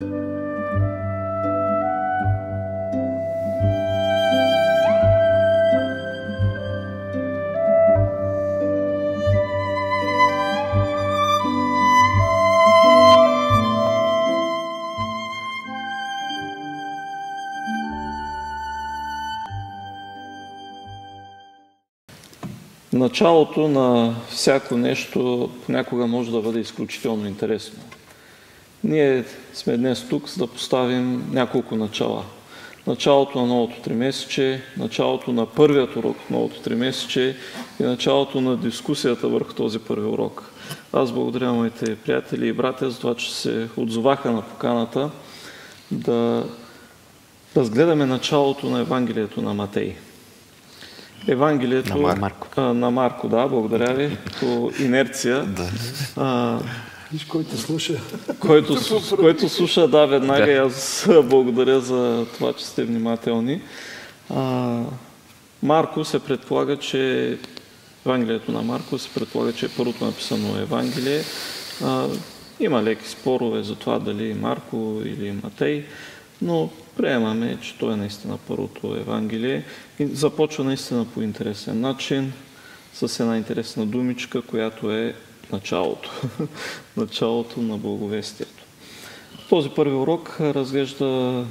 Началото на всяко нещо понякога може да бъде изключително интересно. Ние сме днес тук, за да поставим няколко начала. Началото на новото тримесечие, началото на първият урок в новото тримесечие и началото на дискусията върху този първи урок. Аз благодаря моите приятели и братя за това, че се отзоваха на поканата да разгледаме началото на Евангелието на Матей. Евангелието на Марко, да, благодаря ви, по инерция. Виж, който слуша. Който слуша, да, веднага и аз благодаря за това, че сте внимателни. Марко се предполага, че Евангелието на Марко се предполага, че е първото написано Евангелие. Има леки спорове за това дали Марко или Матей, но приемаме, че той е наистина първото Евангелие и започва наистина по интересен начин, с една интересна думичка, която е началото. Началото на благовестието. Този първи урок разглежда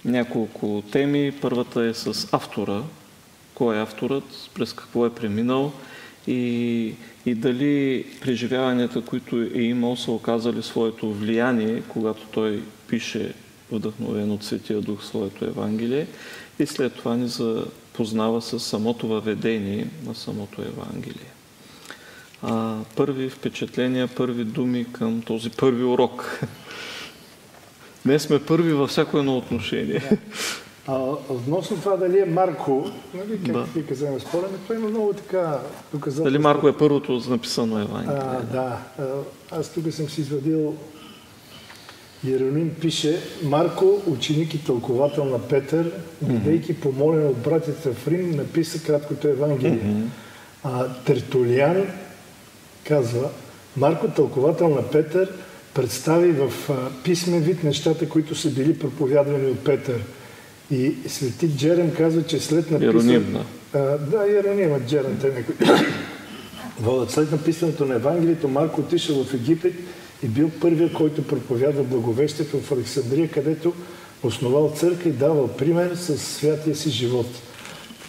няколко теми. Първата е с автора. Кой е авторът, през какво е преминал и дали преживяванията, които е имал, са оказали своето влияние, когато той пише вдъхновен от Светия Дух своето Евангелие, и след това ни запознава с самото въведение на самото Евангелие. Първи впечатления, първи думи към този първи урок. Днес сме първи във всяко едно отношение. Относно това дали е Марко, нали, как ти казваме спорен, това има много така доказателства. Дали Марко е първото написано Евангелие? Да. Аз тук съм си извадил. Иероним пише: Марко, ученик и тълковател на Петър, бидейки помолен от братята в Рим, написа краткото Евангелие. Тертулиан казва: Марко, тълковател на Петър, представи в писмен вид нещата, които са били проповядвани от Петър. И свети Джерем казва, че след написането... Иеронима, Джерем, те някой... Водят. След написането на Евангелието, Марко отишъл в Египет и бил първият, който проповядва благовестието в Александрия, където основал църква и давал пример със святия си живот.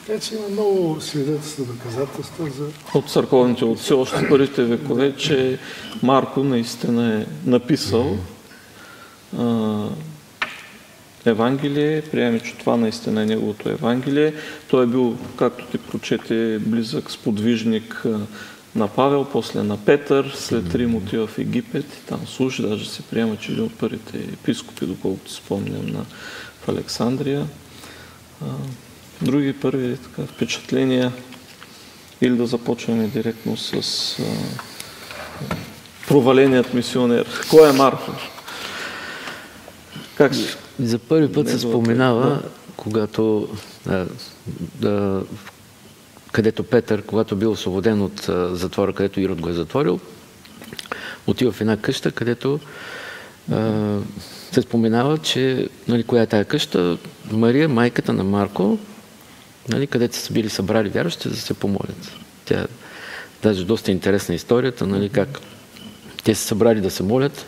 Така че има много свидетелства, доказателства за... От църковните отци, още в първите векове, че Марко наистина е написал Евангелие, приемаме, че това наистина е неговото Евангелие. Той е бил, както ти прочете, близък сподвижник на Павел, после на Петър, след Рим отива в Египет и там служи, даже се приема, че един от първите епископи, доколкото спомням, в Александрия. Други първи впечатления, или да започваме директно с проваленият мисионер. Кой е Марко? За първи път се споменава, когато където Петър, когато бил освободен от затвора, където Ирод го е затворил, отива в една къща, където се споменава, че, нали, коя е тая къща? Мария, майката на Марко, нали, където са били събрали вярващи, за да се помолят. Тя даже доста интересна историята, нали, как те са събрали да се молят,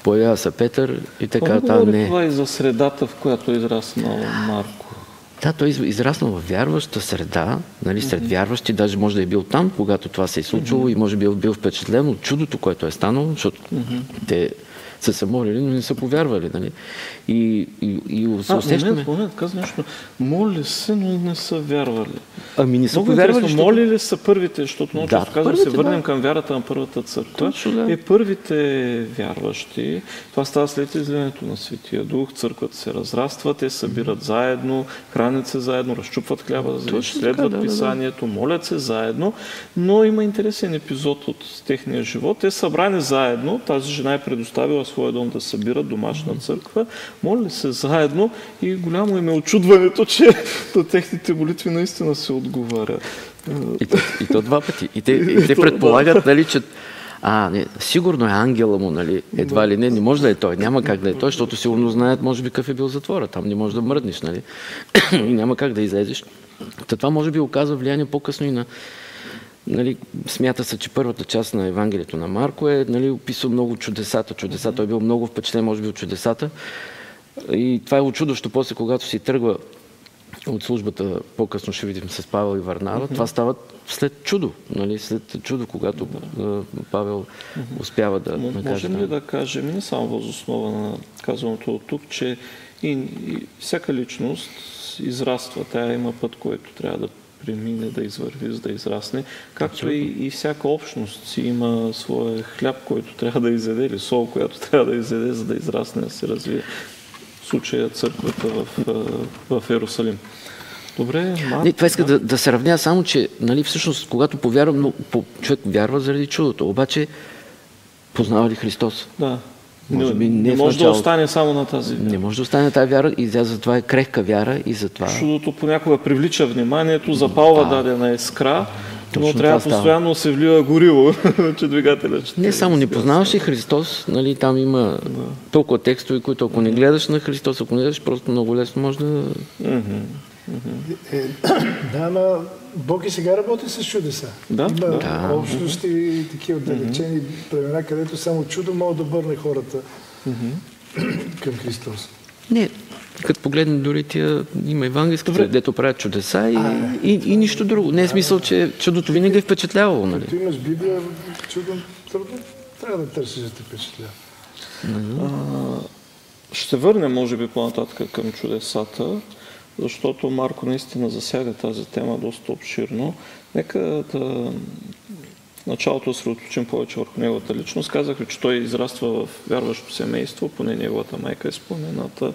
появява се Петър и така. Това и за средата, в която е израснал Марко. Да, той е израснал в вярваща среда, нали, сред вярващи, даже може да е бил там, когато това се е случило и може би е бил впечатлен от чудото, което е станало, защото те са се молили, но не са повярвали. Нали. И усещаме... Момент, казва нещо. Моли се, но не са вярвали. Ами не са повярвали. Моли ли са първите, защото много често казвам, се върнем към вярата на първата църква. И първите вярващи, това става след излизането на Светия Дух, църквата се разраства, те събират заедно, хранят се заедно, разчупват хляба, следват писанието, молят се заедно, но има интересен епизод от техния живот. Те събрани заедно, тази жена е предоставила своя дом да събират домашна църква, молили се заедно и голямо им е очудването, че на техните молитви наистина се отговаря. И то два пъти. И те предполагат, нали, че не, сигурно е ангела му, нали, едва ли не може да е той, няма как да е той, защото сигурно знаят, може би, какъв е бил затвора, там не можеш да мръднеш, нали, и няма как да излезеш. Това може би оказва влияние по-късно и на, нали, смята се, че първата част на Евангелието на Марко е, нали, описва много чудесата, той е бил много впечатлен, може би, от чудесата. И това е очудващо после, когато си тръгва от службата, по-късно ще видим с Павел и Варнава, това става след чудо, нали? След чудо, когато Павел успява да накаже. Можем ли да кажем, не само въз основа на казаното от тук, че и всяка личност израства, тя има път, който трябва да премине, да извърви, за да израсне, както и всяка общност си има своя хляб, който трябва да изяде, или сол, която трябва да изяде, за да израсне, да се развие. В случая църквата в Иерусалим. Добре, това иска да се равня, само че, нали, всъщност, когато повярва, човек вярва заради чудото, обаче познава ли Христос? Да. Може би не може да остане само на тази вяра. Не може да остане на тази вяра и затова е крехка вяра и затова... Чудото понякога привлича вниманието, запалва дадена искра, но трябва постоянно да се влива гориво, че двигателя... Не само не познаваш ли Христос, нали, там има толкова текстове, които ако не гледаш на Христос, ако не гледаш, просто много лесно може да... Да, но Бог и сега работи с чудеса. Има общности и такива отдалечени племена, където само чудо може да бърне хората към Христос. Не, като погледнем дори тия, има евангелските, дето правят чудеса и нищо друго. Не е смисъл, че чудото винаги е впечатлявало, нали? Като имаш Библия, чудо трудно трябва да търсиш да те впечатлява. Ще върнем, може би, по-нататък към чудесата, защото Марко наистина засяга тази тема доста обширно. Нека да в началото съсредоточим повече върху неговата личност. Казах, че той израства в вярващо семейство, поне неговата майка е спомената.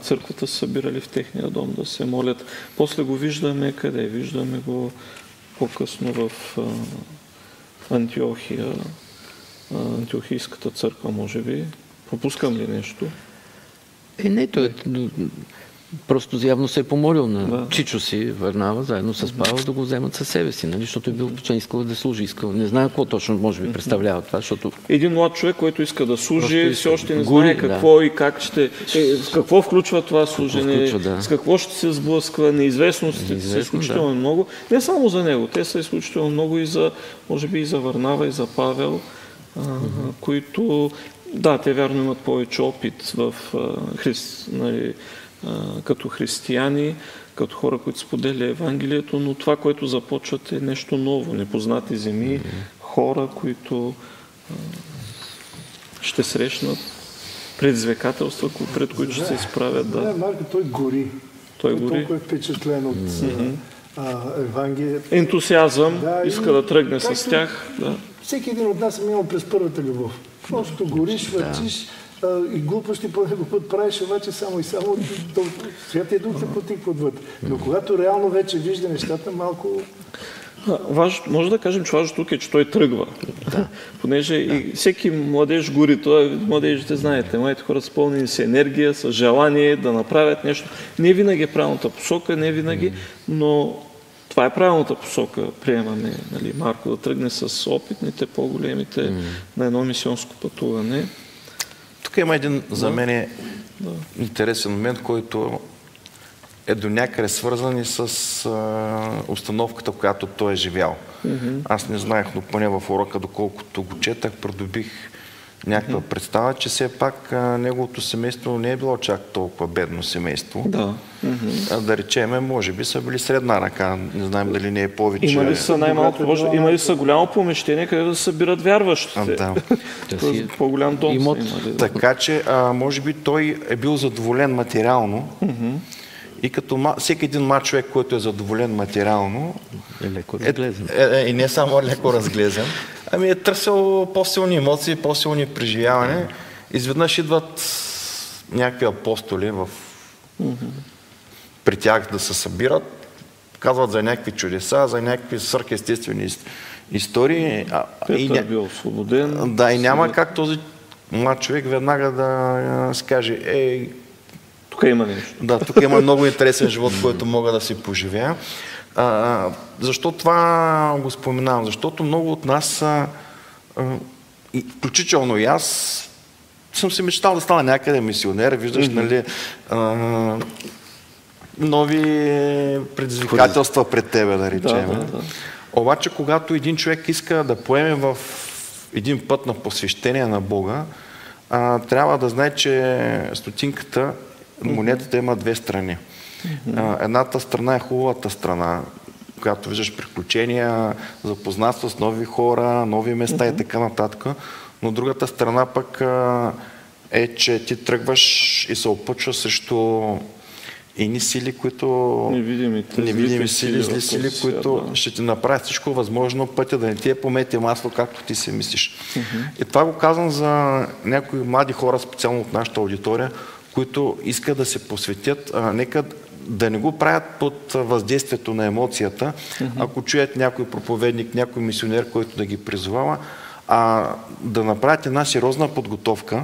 Църквата се събирали в техния дом да се молят. После го виждаме къде? Виждаме го по-късно в Антиохия, Антиохийската църква, може би. Пропускам ли нещо? Не, той просто явно се е помолил на Чичо си, Варнава, заедно с Павел, да го вземат със себе си, нали? Защото е бил почен, искал да служи, не знае какво точно може би представлява това, защото... Един млад човек, който иска да служи, все още не знае какво и как ще... какво включва това служене, с какво ще се сблъсква, неизвестностите са изключително много. Не само за него, те са изключително много и за, може би и за Варнава, и за Павел, които, те вярно имат повече опит в като християни, като хора, които споделя Евангелието, но това, което започват е нещо ново, непознати земи, хора, които ще срещнат предизвикателства, пред които ще се изправят. Марко, той гори. Той гори. Толкова е впечатлен от Евангелието. Ентусиазъм, иска да тръгне с тях. Всеки един от нас е минал през първата любов. Просто гориш, върчиш, и глупости по него път правиш, обаче само и само Святия Дух те потиква отвътре. Но когато реално вече вижда нещата, малко... Може да кажем, че важно тук е, че той тръгва. Понеже и всеки младеж гори, младежите знаете, младите хора са пълнени с енергия, с желание да направят нещо. Не винаги е правилната посока, не винаги, но това е правилната посока, приемаме, нали, Марко да тръгне с опитните, по-големите на едно мисионско пътуване. Тук има един за мен интересен момент, който е до някъде свързан и с установката, в която той е живял. Аз не знаех, но поне в урока, доколкото го четах, придобих някаква представа, че все пак неговото семейство не е било чак толкова бедно семейство. Да речеме, може би са били средна ръка, не знаем дали не е повече. Имали са най-малко, имали са голямо помещение, където да събират вярващите. По-голям дом са имали. Така че, може би той е бил задоволен материално. И като всеки един млад човек, който е задоволен материално, и не само леко разглезен, ами е търсил по-силни емоции, по-силни преживявания. Изведнъж идват някакви апостоли при тях да се събират, казват за някакви чудеса, за някакви свръхестествени истории. Петър бил освободен. Да, и няма как този млад човек веднага да си каже, тук има нещо. Да, тук има много интересен живот, който мога да си поживея. Защо това го споменавам? Защото много от нас И включително и аз съм си мечтал да стана някъде мисионер, виждаш, нали, нови предизвикателства пред тебе, да речем. Да. Обаче, когато един човек иска да поеме в един път на посвещение на Бога, трябва да знае, че стотинката, монетата има две страни. Едната страна е хубавата страна, която виждаш приключения, запознатство с нови хора, нови места и така нататък. Но другата страна пък е, че ти тръгваш и се опъчваш срещу едни сили, които... Невидими сили, зли сили, които ще ти направят всичко възможно пътя да не ти е по мед и масло, както ти си мислиш. И това го казвам за някои млади хора, специално от нашата аудитория, които искат да се посветят. Нека да не го правят под въздействието на емоцията, ако чуят някой проповедник, някой мисионер, който да ги призовава, а да направят една сериозна подготовка,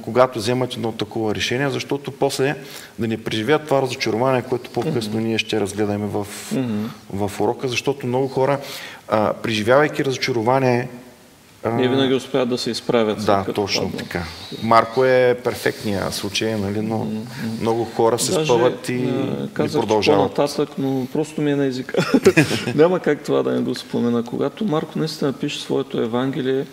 когато вземат едно такова решение, защото после да не преживеят това разочарование, което по-късно ние ще разгледаме в урока, защото много хора, преживявайки разочарование, не винаги успяват да се изправят. Да, точно така. Марко е перфектният случай, нали, но много хора се спъват и продължават. По-нататък, но просто ми е на езика. Няма как това да не го спомена. Когато Марко наистина пише своето Евангелие,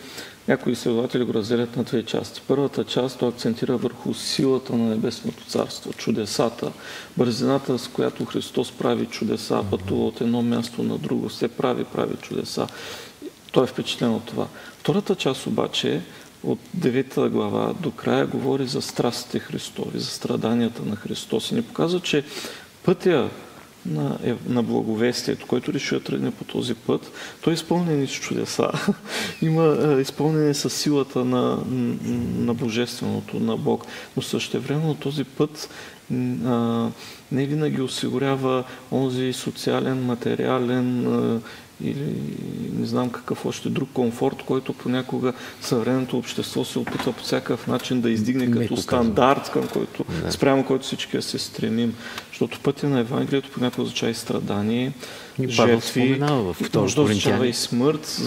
някои изследователи го разделят на две части. Първата част той акцентира върху силата на Небесното царство, чудесата, бързината, с която Христос прави чудеса, пътува от едно място на друго, се прави чудеса. Той е впечатлен от това. Втората част обаче, от 9 глава до края, говори за страстите Христови, за страданията на Христос и ни показва, че пътя на благовестието, който реши да тръгне по този път, той е изпълнен с чудеса. Има изпълнение с силата на Божественото, на Бог. Но същевременно този път не винаги осигурява онзи социален, материален или не знам какъв още друг комфорт, който понякога съвременното общество се опитва по всякакъв начин да издигне като стандарт, към който, спрямо който всички се стремим. Защото пътя на Евангелието понякога означава и страдание, жертви, може означава и смърт,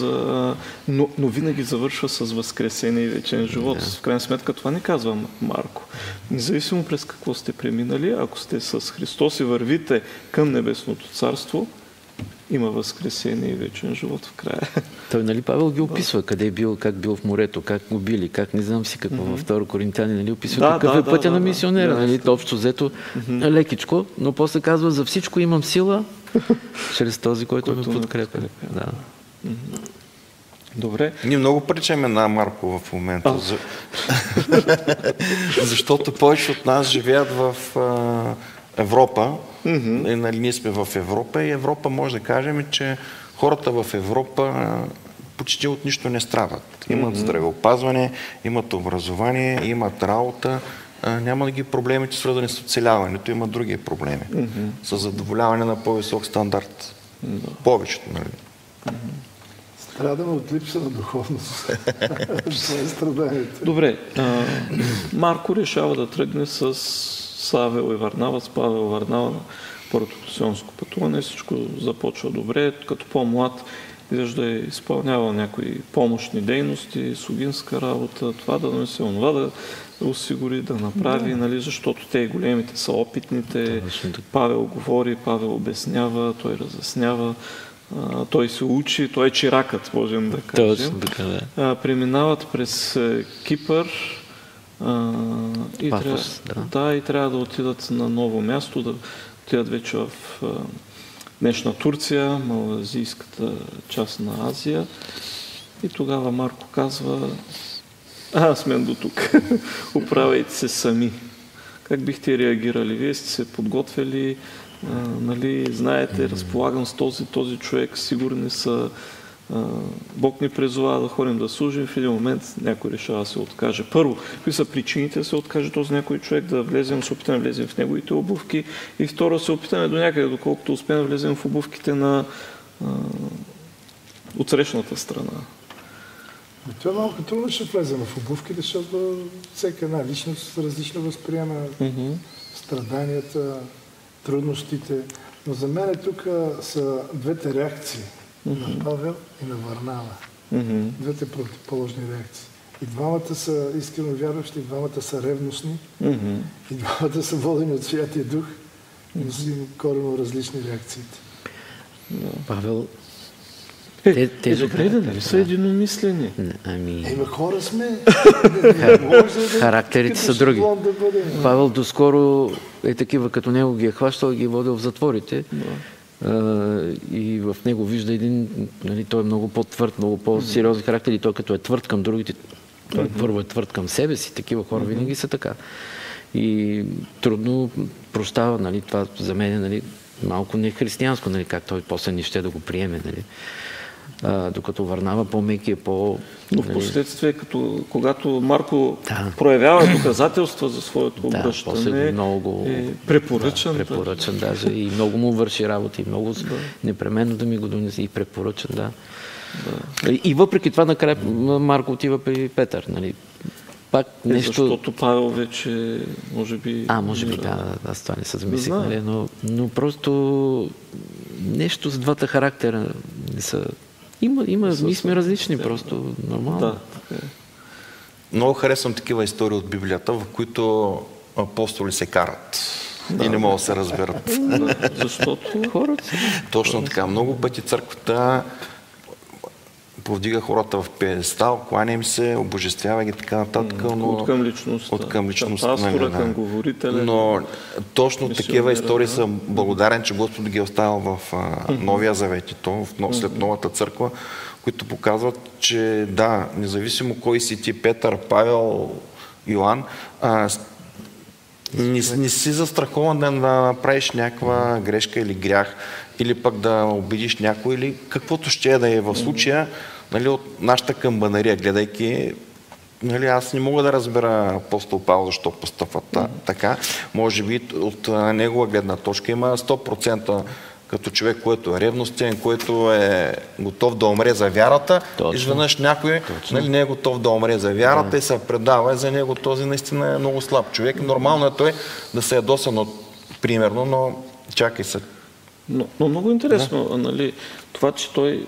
но винаги завършва с възкресение и вечен живот. В крайна сметка това не казва Марко. Независимо през какво сте преминали, ако сте с Христос и вървите към Небесното царство, има възкресение и вечен живот в края. Той, нали, Павел ги описва, къде е бил, как бил в морето, как го били, как не знам си какво, във 2 Коринтияни, нали, описва какъв е пътя на мисионера, нали, общо взето лекичко, но после казва, за всичко имам сила, чрез този, който ме подкрепя. Да. Добре. Ние много причаме на Марко в момента, защото повече от нас живеят в Европа. Нали, ние сме в Европа и Европа може да кажем, че хората в Европа почти от нищо не страдат. Имат здравеопазване, имат образование, имат работа. Няма да ги проблемите свързани с оцеляването, има други проблеми. С задоволяване на по-висок стандарт. Повечето, нали? Страдаме от липса на духовност. Това е страданието. Добре. Марко решава да тръгне с Савел и Варнава, с Павел и Варнава на първото сионско пътуване. Всичко започва добре. Като по-млад изглежда е изпълнявал някои помощни дейности, слугинска работа, това да донесе, онова да осигури, да направи, нали, защото те големите са опитните. Павел говори, Павел обяснява, той разяснява, той се учи, той е чиракът, можем да кажем. Преминават през Кипър, и трябва да отидат на ново място, да отидат вече в днешна Турция, малазийската част на Азия. И тогава Марко казва, аз мен до тук, оправяйте се сами. Как бихте реагирали? Вие сте се подготвили, нали, знаете, разполагам с този човек, сигурни са, Бог ни призова да ходим да служим, в един момент някой решава да се откаже. Първо, какви са причините да се откаже този някой човек, да влезем, се опитаме да влезем в неговите обувки, и второ, се опитаме до някъде, доколкото успеем да влезем в обувките на отсрещната страна. Това е малко трудно ще влезем в обувките, защото всяка една личност различно възприема страданията, трудностите. Но за мен тук са двете реакции. На Павел и на Варнава. Двете противоположни реакции. И двамата са искрено вярващи, и двамата са ревностни, и двамата са водени от Святия Дух, но са коренно различни реакциите. Павел... Добре, нали са единомислени? Хора сме. Характерите са други. Павел доскоро е такива, като него ги е хващал и ги е водил в затворите. И в него вижда един, нали, той е много по-твърд, много по-сериозен характер и той като е твърд към другите, той първо е твърд към себе си. Такива хора винаги са така. И трудно прощава, нали, това за мен е, нали, малко не християнско, нали, как той после не ще да го приеме, нали. Докато Варнава по-меки е по... Но в последствие, когато Марко проявява доказателства за своето обръщане, е препоръчан. Препоръчан даже и много му върши работа и много непременно да ми го донесе и препоръчан, да. И въпреки това накрая Марко отива при Петър, нали. Пак нещо... Защото Павел вече, може би... Може би, аз това не се замислих, нали, но просто нещо с двата характера не са... Ние сме различни, просто нормално. Да, така е. Много харесвам такива истории от Библията, в които апостоли се карат и не могат да се разберат. Защото хората са... Точно така. Много пъти църквата повдига хората в пиедестал, кланя им се, обожествява ги така нататък, но... От към личността. От към личността. Към пастора, към говорителя. Но точно такива истории съм благодарен, че Господ ги е оставил в Новия Завет и то след Новата църква, които показват, че да, независимо кой си ти, Петър, Павел, Йоан, не си застрахован да направиш някаква грешка или грях, или пък да обидиш някой, или каквото ще е да е в случая, нали, от нашата камбанария, гледайки, нали, аз не мога да разбера апостол Павел защо постъпва така. Може би от негова гледна точка има 100% като човек, който е ревностен, който е готов да умре за вярата. Изведнъж някой, нали, не е готов да умре за вярата и се предава, и за него този наистина е много слаб човек. Нормално е той да се ядоса, примерно, но чакай се. Но много интересно, нали, това, че той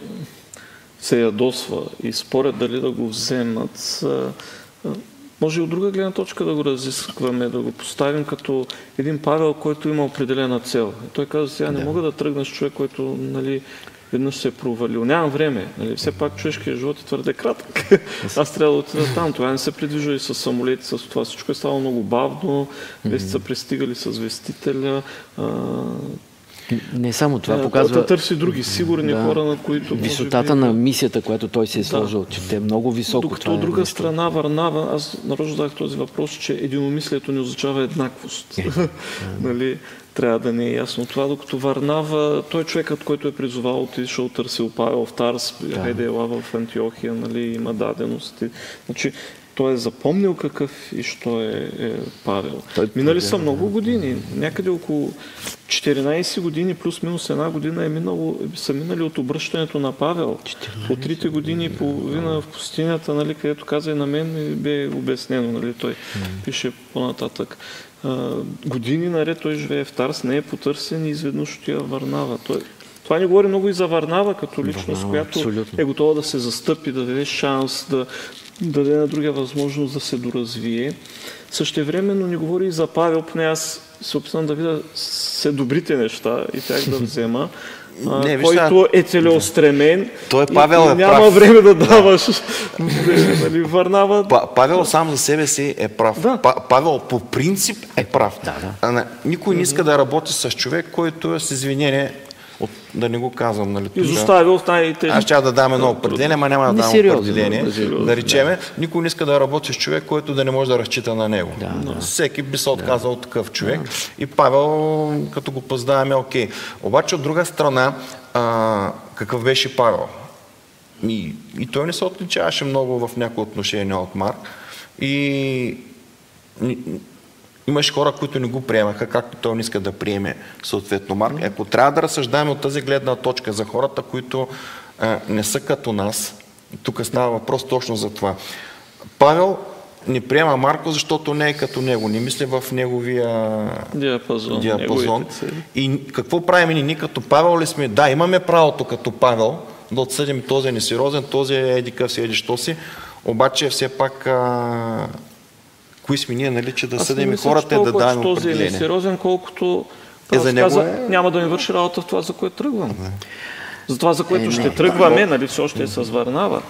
се ядосва и спорят дали да го вземат, може и от друга гледна точка да го разискваме, да го поставим като един Павел, който има определена цел. Той казва, сега не мога да тръгна с човек, който, нали, веднъж се е провалил. Нямам време. Нали, все пак човешкият живот е твърде кратък. Аз трябва да отида там. Това не се придвижва и с самолети, с това. Всичко е ставало много бавно. Вести са пристигали с вестителя. Не само това показва... Да търси други сигурни хора, на които... Висотата на мисията, която той се е сложил, че те е много високо. Докато от друга страна Варнава, аз нарочно дах този въпрос, че единомислието не означава еднаквост. Нали? Трябва да не е ясно това, докато Варнава, той човекът, който е призовал, отишъл, търсил Павел в Тарс, хайде ела в Антиохия, нали, има дадености. Значи, той е запомнил какъв и що е Павел. Минали са много години, някъде около 14 години плюс-минус една година са минали от обръщането на Павел. По 3 години и половина в пустинята, нали, където каза и на мен, бе обяснено, нали, той пише по-нататък. Години наред той живее в Тарс, не е потърсен и изведнъж отива в Варнава. Това ни говори много и за Варнава като личност, която е готова да се застъпи, да даде шанс, да даде на другия възможност да се доразвие. Същевременно ни говори и за Павел, поне аз се опитвам да видя все добрите неща и тях да взема, който е целеустремен той Павел и няма време да даваш. Нали, Варнава... Павел сам за себе си е прав. Да. Павел по принцип е прав. Никой не иска да работи с човек, който е с извинение, да не го казвам, нали? Изоставил в най-тежни. Аз ще да дам едно определение, ама няма да дам определение. Да речеме, никой не иска да работи с човек, който да не може да разчита на него. Всеки би се отказал от такъв човек. И Павел, като го познаваме, окей. Обаче от друга страна, какъв беше Павел? И той не се отличаваше много в някои отношения от Марк. И имаш хора, които не го приемаха, както той не иска да приеме съответно Марк. Ако трябва да разсъждаваме от тази гледна точка за хората, които не са като нас, тук става въпрос точно за това. Павел не приема Марко, защото не е като него, не мисли в неговия диапазон. И какво правим ние като Павел ли сме? Да, имаме правото като Павел да отсъдим този е несериозен, този е едикъв си, еди що си. Обаче все пак кои сме ние, нали, че да съдим и хората и да давим определение. Този е несериозен, колкото няма да ми върши работа в това, за което тръгвам. За това, за което ще тръгваме, нали, все още се Варнава,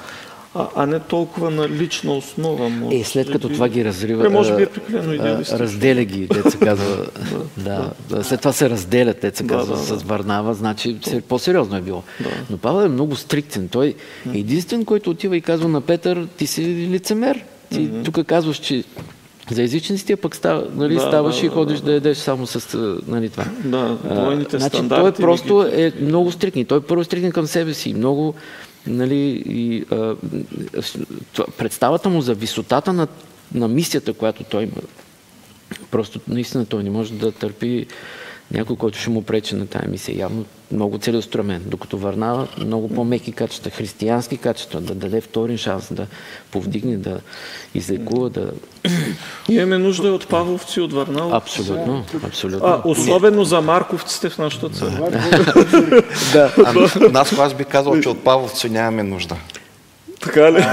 а не толкова на лична основа. След като това ги разрива, може би е прекалено идеалистично. разделя ги, деца казва. След това се разделят, деца казва, с Варнава, значи по-сериозно е било. Но Павел е много стриктен. Той е единствен, който отива и казва на Петър, ти си лицемер. Ти тук казваш, че за езичниците пък ставаш и ходиш да ядеш само с това. Двойните стандарти. Той просто е много стриктен. Той първо е стриктен към себе си. Много, представата му за висотата на мисията, която той има. Просто наистина той не може да търпи някой, който ще му пречи на тая мисия. Явно много целеустремен, докато Варнава много по-меки качества, християнски качества, да даде вторин шанс, да повдигне, да излекува, да... Имаме нужда от павловци от Варнава. Абсолютно. Особено за марковците в нашата църква. Нас, аз би казал, че от павловци нямаме нужда. Така ли?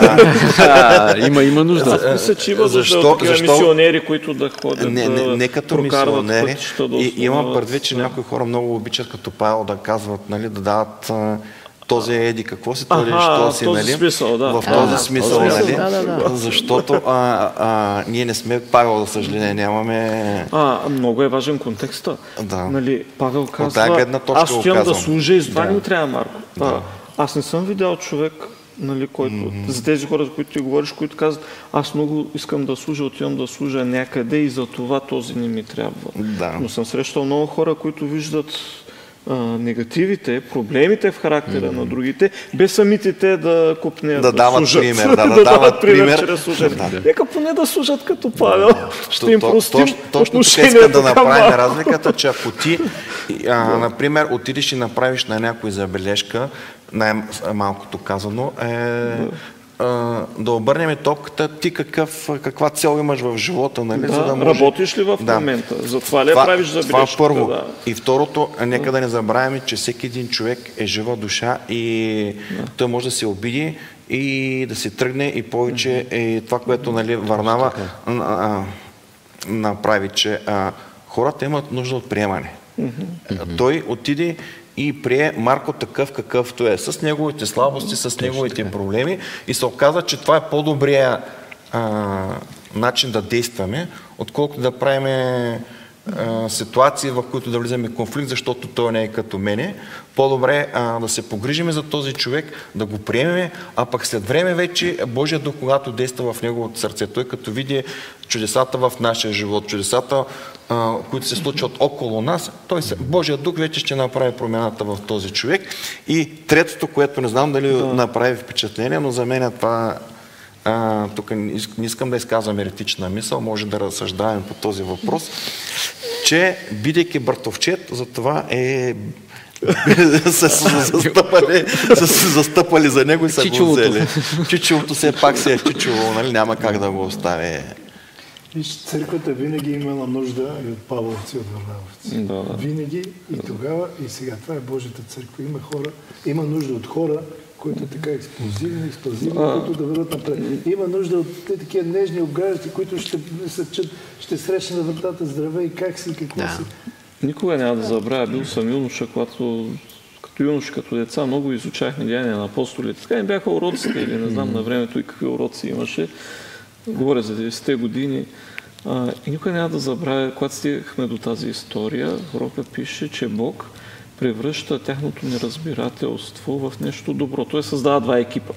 Има нужда. Аз мисля, че има нужда от такива мисионери, които да ходят, не като мисионери. Има предвид, че някои хора много обичат като Павел да казват, да дават този еди какво си, този що си, нали? В този смисъл, нали? Защото ние не сме Павел, за съжаление, нямаме... Много е важен контекста. Павел казва, аз стоям да служа и с това не ми трябва Марко. Аз не съм видял човек, който, за тези хора, за които ти говориш, които казват, аз много искам да служа, отивам да служа някъде и за това този не ми трябва. Но съм срещал много хора, които виждат негативите, проблемите в характера на другите, без самите те да купнеят да дават пример, да дават пример чрез служение. Нека поне да служат като Павел. Ще им простим точно тук искам да направим разликата, че ако ти, например, отидеш и направиш на някой забележка, най-малкото казано, да обърнем топката, ти каква цел имаш в живота, нали? За да може... Работиш ли в момента? Затова ли правиш забележка? Това първо. И второто, нека да не забравяме, че всеки един човек е жива душа и той може да се обиди и да се тръгне и повече това, което Варнава направи, че хората имат нужда от приемане. Той отиде и прие Марко такъв какъвто е, с неговите слабости, с неговите проблеми и се оказа, че това е по-добрия начин да действаме, отколкото да правим ситуации, в които да влизаме в конфликт, защото той не е като мене. По-добре да се погрижиме за този човек, да го приемем, а пък след време вече Божия дух, когато действа в неговото сърце, той като види чудесата в нашия живот, чудесата, които се случват около нас, Божия дух вече ще направи промяната в този човек. И третото, което не знам дали направи впечатление, но за мен това тук не искам да изказвам еретична мисъл, може да разсъждаваме по този въпрос, че бидейки братовчет, за това са се застъпали за него и са го взели. Чичилото все пак си е чичило, нали? Няма как да го остави. Виж, църквата винаги имала нужда и от павловци, от варнавовци. Винаги и тогава, и сега. Това е Божията църква. Има нужда от хора, които така експлозивни, които да върват напред. Има нужда от такива нежни обграждащи, които ще срещнат на вратата здраве и как си, и какво си. Никога няма да забравя. Бил съм юноша, като юноша, като деца, много изучахме деяния на апостолите. Така не бяха уроците или не знам на времето и какви уроци имаше. Говоря за 90-те години. И никога няма да забравя, когато стигахме до тази история, урока пише, че Бог превръща тяхното неразбирателство в нещо добро. Той създава два екипа.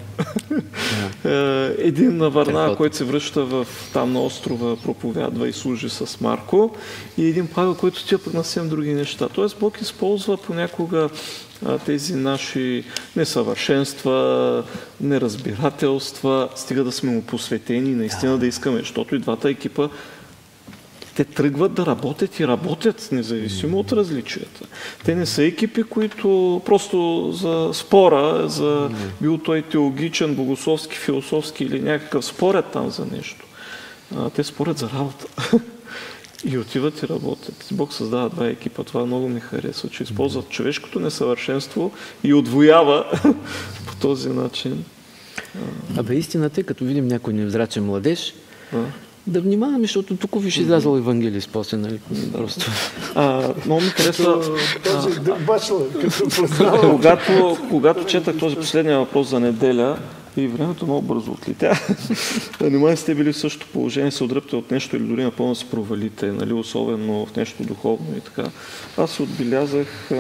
Един на Варнава, който се връща там на острова, проповядва и служи с Марко, и един Павел, който отива пък на съвсем други неща. Тоест Бог използва понякога тези наши несъвършенства, неразбирателства, стига да сме му посветени и наистина да искаме, защото и двата екипа те тръгват да работят и работят, независимо от различията. Те не са екипи, които просто за спора, за бил той теологичен, богословски, философски или някакъв спорят там за нещо. Те спорят за работа. и отиват и работят. Бог създава два екипа. Това много ми харесва, че използват човешкото несъвършенство и отвоява по този начин. Абе, истината е, като видим някой невзрачен младеж, да внимаваме, защото тук виж излязъл евангелист после, нали? Просто. Много ми харесва... Този бачелър, като познава. Когато четах този последния въпрос за неделя, и времето много бързо отлетя. Нима сте били в същото положение, се отдръпте от нещо или дори напълно се провалите, нали? Особено в нещо духовно и така. Аз се отбелязах,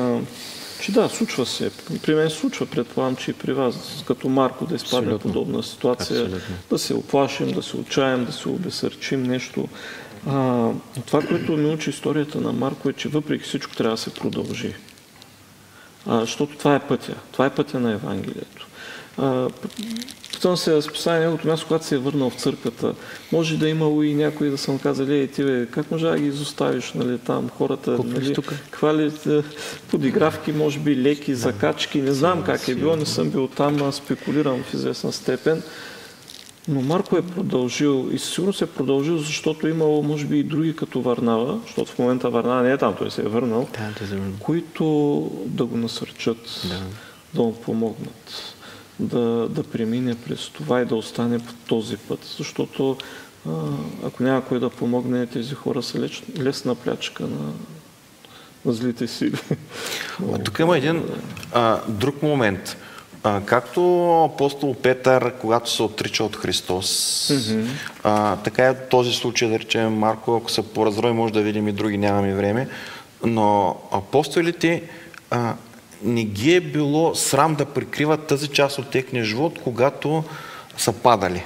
че да, случва се. При мен се случва, предполагам, че и при вас, като Марко, да изпадне в подобна ситуация, да се оплашим, да се отчаем, да се обесърчим нещо. Това, което ми учи историята на Марко, е, че въпреки всичко трябва да се продължи. Защото това е пътя. Това е пътя на Евангелието. Питам се да споставя неговото място, когато се е върнал в църквата. Може да имало и някои да са му казали, ти бе, как може да ги изоставиш, нали, там хората, нали, хвали подигравки, може би леки, закачки, не знам как е било, не съм бил там, спекулирам в известна степен. Но Марко е продължил и със сигурност е продължил, защото имало, може би, и други като Варнава, защото в момента Варнава не е там, той се е върнал, които да го насърчат, да му помогнат. Да премине през това и да остане по този път. Защото ако няма кой да помогне, тези хора са лесна плячка на злите сили. Тук има един друг момент. Както апостол Петър, когато се отрича от Христос, така е този случай, да речем Марко, ако се поразрои, може да видим и други, нямаме време, но апостолите не ги е било срам да прикриват тази част от техния живот, когато са падали.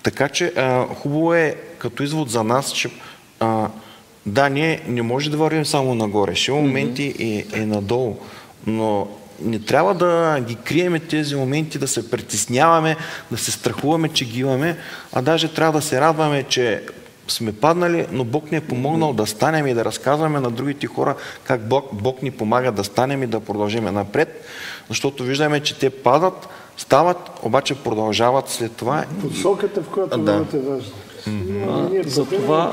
Така че хубаво е като извод за нас, че да, ние не може да вървим само нагоре. Ще има моменти и надолу, но не трябва да ги криеме тези моменти, да се притесняваме, да се страхуваме, че ги имаме, а даже трябва да се радваме, че сме паднали, но Бог ни е помогнал да станем и да разказваме на другите хора как Бог ни помага да станем и да продължим напред, защото виждаме, че те падат, стават, обаче продължават след това. Посоката, в която върват е важна.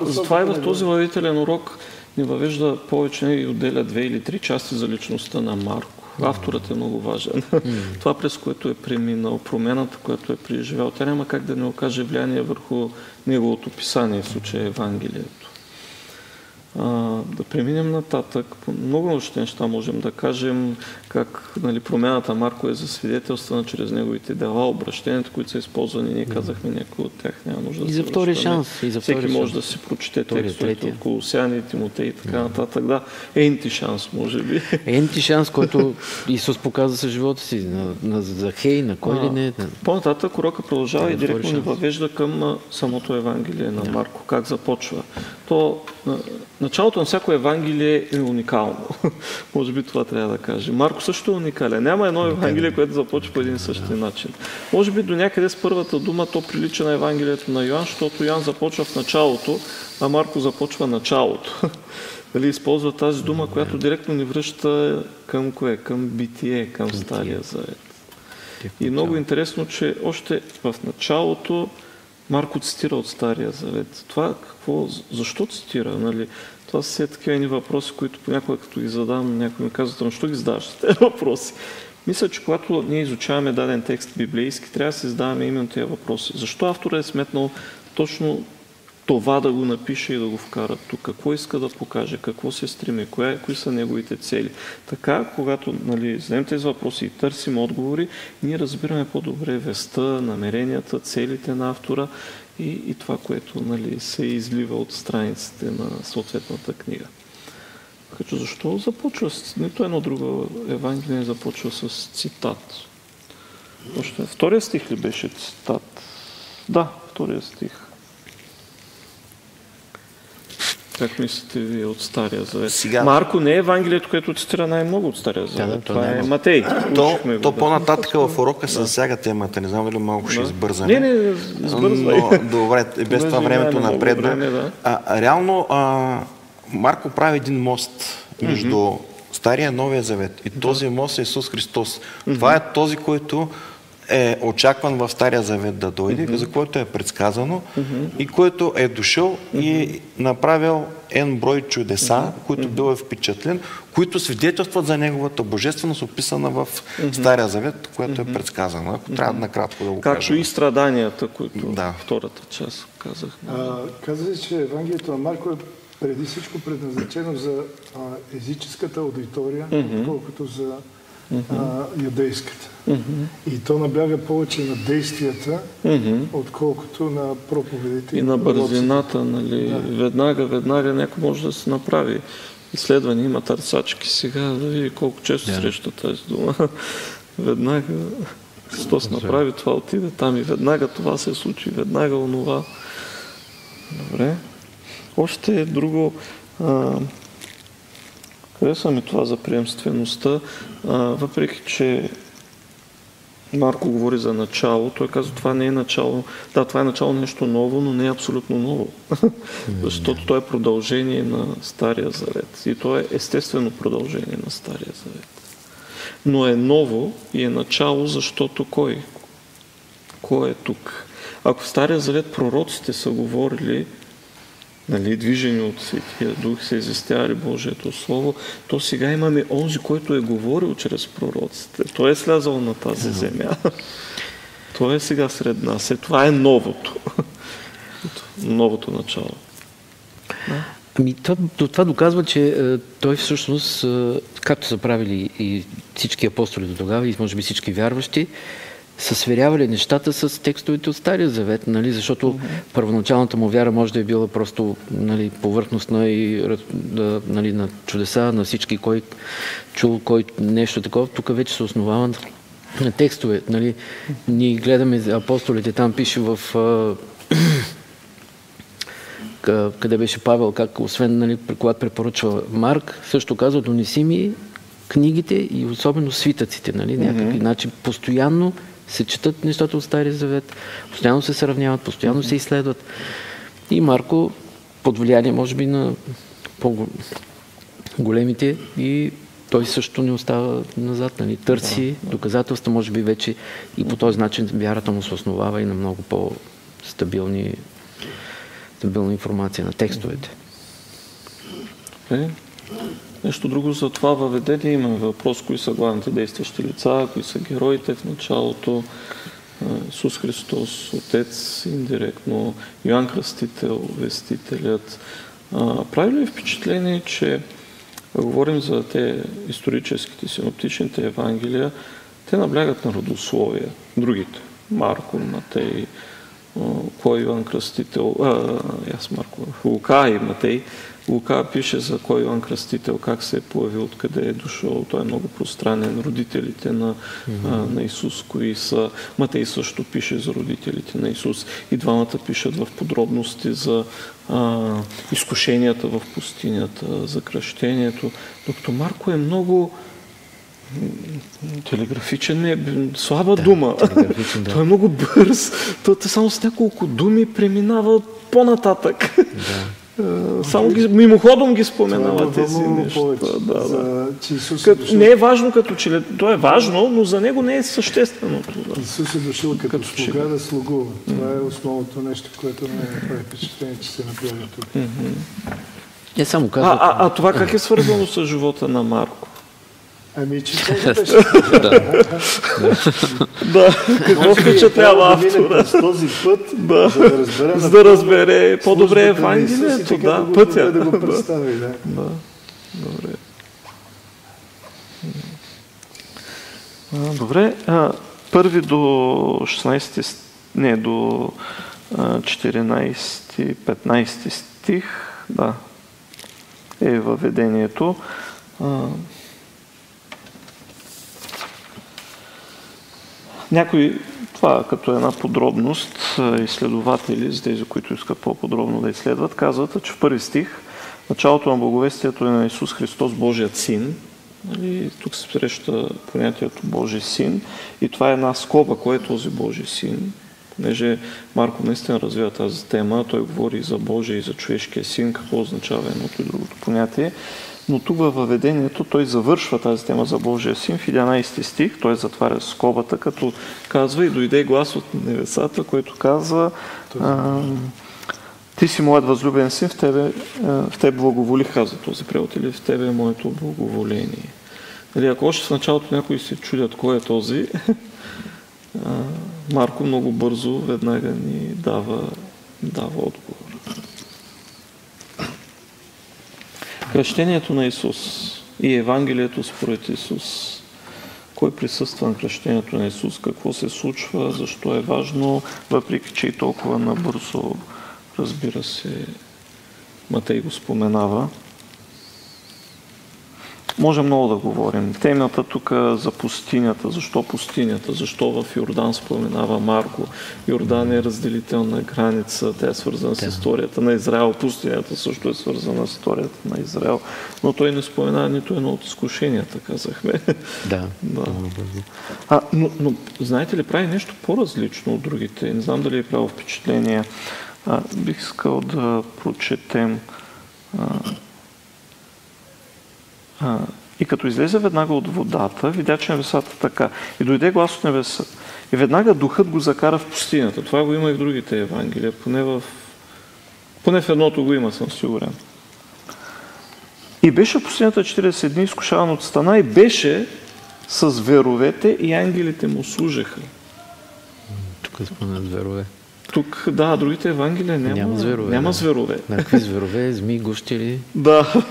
Затова и в този въведителен урок ни въвежда повече и отделя 2 или 3 части за личността на Марко. Авторът е много важен. Това, през което е преминал, промената, която е преживял, тя няма как да не окаже влияние върху неговото писание, в случая Евангелието. Да преминем нататък. Много неща можем да кажем, как, нали, промяната Марко е засвидетелствана чрез неговите дела, обращенията, които са използвани. Ние казахме някои от тях, няма нужда да се връщаме. втори шанс. Всеки може да си прочете текстовете от Колосяни, Тимотей и така нататък. Да, енти шанс, може би. Енти шанс, който Исус показа със живота си, на Захей, на кой ли не. По-нататък урока продължава и директно ни въвежда към самото Евангелие на Марко. Как започва? Началото на всяко Евангелие е уникално. Може би това трябва да кажем. Марко също е уникален. Няма едно Евангелие, което започва по един и същи начин. Може би до някъде с първата дума то прилича на Евангелието на Йоан, защото Йоан започва в началото, а Марко започва началото. Дали използва тази дума, която директно ни връща към кое? Към битие, към Стария Завет. И много интересно, че още в началото Марко цитира от Стария Завет. Това какво, защо цитира? Нали? Това са все такива едни въпроси, които понякога като ги задам, някой ми казват, но що ги задаваш тези въпроси? Мисля, че когато ние изучаваме даден текст библейски, трябва да си задаваме именно тези въпроси. Защо авторът е сметнал точно това да го напише и да го вкара тук? Какво иска да покаже? Какво се стреми? Кои са неговите цели? Така, когато, нали, зададем тези въпроси и търсим отговори, ние разбираме по-добре веста, намеренията, целите на автора и това, което, нали, се излива от страниците на съответната книга. Така че защо започва? Нито едно друго Евангелие започва с цитат. Още втория стих ли беше цитат? Да, втория стих. Как мислите ви от Стария Завет? Сега... Марко не е Евангелието, което цитира най-много от Стария Завет. Това е Матей. То по-нататък в урока се засяга темата. Не знам дали малко ще избързаме. Не, избързвай. Но добре, без това времето напредна. Реално Марко прави един мост между Стария и Новия Завет. И този мост е Исус Христос. Това е този, който е очакван в Стария Завет да дойде, за което е предсказано и който е дошъл и направил брой чудеса, които бил е впечатлен, които свидетелстват за неговата божественост, описана в Стария Завет, което е предсказано. Ако трябва накратко да го кажа. Както и страданията, които втората част казах. Каза, че Евангелието на Марко е преди всичко предназначено за езическата аудитория, отколкото за юдейската. И то набляга повече на действията, отколкото на проповедите. И на бързината, нали? Веднага някой може да се направи изследване. Има търсачки сега, да види колко често среща тази дума. Веднага Христос направи това, отиде там и веднага това се случи, веднага онова. Добре. Още друго... Хареса ми това за приемствеността, въпреки че Марко говори за начало, той казва, това не е начало. Да, това е начало нещо ново, но не е абсолютно ново. Защото то е продължение на Стария Завет. И то е естествено продължение на Стария Завет. Но е ново и е начало, защото кой? Кой е тук? Ако в Стария Завет пророците са говорили, нали, движени от Светия Дух, се известявали Божието Слово, то сега имаме онзи, който е говорил чрез пророците. Той е слязал на тази земя. Той е сега сред нас. Това е новото. Новото начало. Ами, това доказва, че той всъщност, както са правили и всички апостоли до тогава, и може би всички вярващи, са сверявали нещата с текстовете от Стария Завет, нали, защото първоначалната му вяра може да е била просто, нали, повърхностна и, нали, на чудеса, на всички, кой чул, кой нещо такова. Тук вече се основава на текстове. Нали. Ние гледаме апостолите, там пише в... къде беше Павел, как освен, нали, когато препоръчва Марк, също казва, донеси ми книгите и особено свитъците, нали, някакви. Значи постоянно се четат нещата от Стария Завет, постоянно се сравняват, постоянно се изследват. И Марко, под влияние, може би, на по-големите, и той също не остава назад, нали, търси доказателства, може би вече и по този начин вярата му се основава и на много по-стабилна информация на текстовете. Нещо друго за това въведение. Имаме въпрос, кои са главните действащи лица, кои са героите в началото. Исус Христос, Отец, индиректно, Йоан Кръстител, Вестителят. Прави ли впечатление, че говорим за те историческите, синоптичните евангелия, те наблягат на родословия. Другите. Марко, Матей, кой Йоан Кръстител, Лука и Матей. Лука пише за кой Йоан Кръстител, как се е появил, откъде е дошъл. Той е много пространен. Родителите на Исус, кои са. Матей също пише за родителите на Исус. И двамата пишат в подробности за изкушенията в пустинята, за кръщението. Докато Марко е много телеграфичен, е слаба дума. Да. Той е много бърз. Той само с няколко думи преминава по-нататък. Само мимоходом ги споменава тези неща. Не е важно като че... То е важно, но за него не е съществено. Исус е дошъл като слуга да слугува. Това е основното нещо, което ме направи впечатление, че се направи тук. Това как е свързано с живота на Марко? Ами, че това беше. Какво впечатлява автора? С този път, за да разбере по-добре Евангелието, пътя. Да го представи, да. Добре. Добре. Първи до 16, не, до 14-15 стих, е въведението. Някои, това като една подробност, изследователи, за тези, които искат по-подробно да изследват, казват, че в първи стих началото на благовестието е на Исус Христос, Божият Син. Тук се среща понятието Божий Син и това е една скоба, кой е този Божий Син. Понеже Марко наистина развива тази тема, той говори за Божия и за човешкия Син, какво означава едното и другото понятие. Но тук във въведението той завършва тази тема за Божия син в 11 стих, той затваря скобата, като казва и дойде глас от небесата, който казва ти си моят възлюбен син, в тебе благоволих, казва този превод, или в тебе е моето благоволение. Нали, ако още в началото някои се чудят кой е този, Марко много бързо веднага ни дава отговор. Кръщението на Исус и Евангелието според Исус. Кой присъства на кръщението на Исус? Какво се случва? Защо е важно? Въпреки че и толкова набързо, разбира се, Матей го споменава. Може много да говорим. Темата тук за пустинята. Защо пустинята? Защо в Йордан споменава Марко? Йордан е разделителна граница. Тя е свързана с историята на Израел. Пустинята също е свързана с историята на Израел. Но той не спомена нито едно от изкушенията, казахме. Да. Но знаете ли, прави нещо по-различно от другите. Не знам дали е правило впечатление. Бих искал да прочетем и като излезе веднага от водата, видя, че небесата така. И дойде глас от небесата. И веднага духът го закара в пустинята. Това го има и в другите евангелия. Поне в едното го има, съм сигурен. И беше в пустинята 40 дни, изкушаван от стана, и беше с зверовете и ангелите му служеха. Тук спомнят зверове. Тук, да, другите евангелия няма зверове. Няма зверове. Какви зверове? Змии, гущери? Да.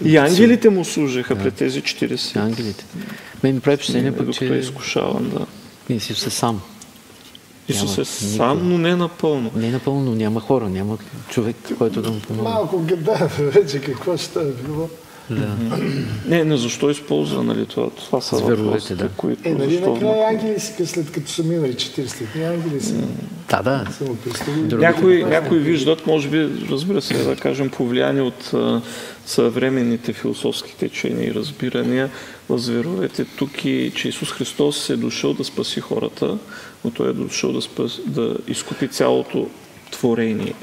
И ангелите му служеха пред тези 40. Ангелите. Мен ми прави впечатление пък, че... Докато е изкушаван, да. Исус е сам. Исус е сам, но не напълно. Не напълно, но няма хора, няма човек, който да му помогне. Малко гадае вече какво ще е било. Да. Не, защо използва, нали, това са въпросите, които... нали накрая ангели си, след като са минали 40 дни, ангели си. Да. Някои виждат, може би, разбира се, да кажем, повлияни от съвременните философски течения и разбирания в зверовете тук, и че Исус Христос е дошъл да спаси хората, но Той е дошъл да изкупи цялото творение.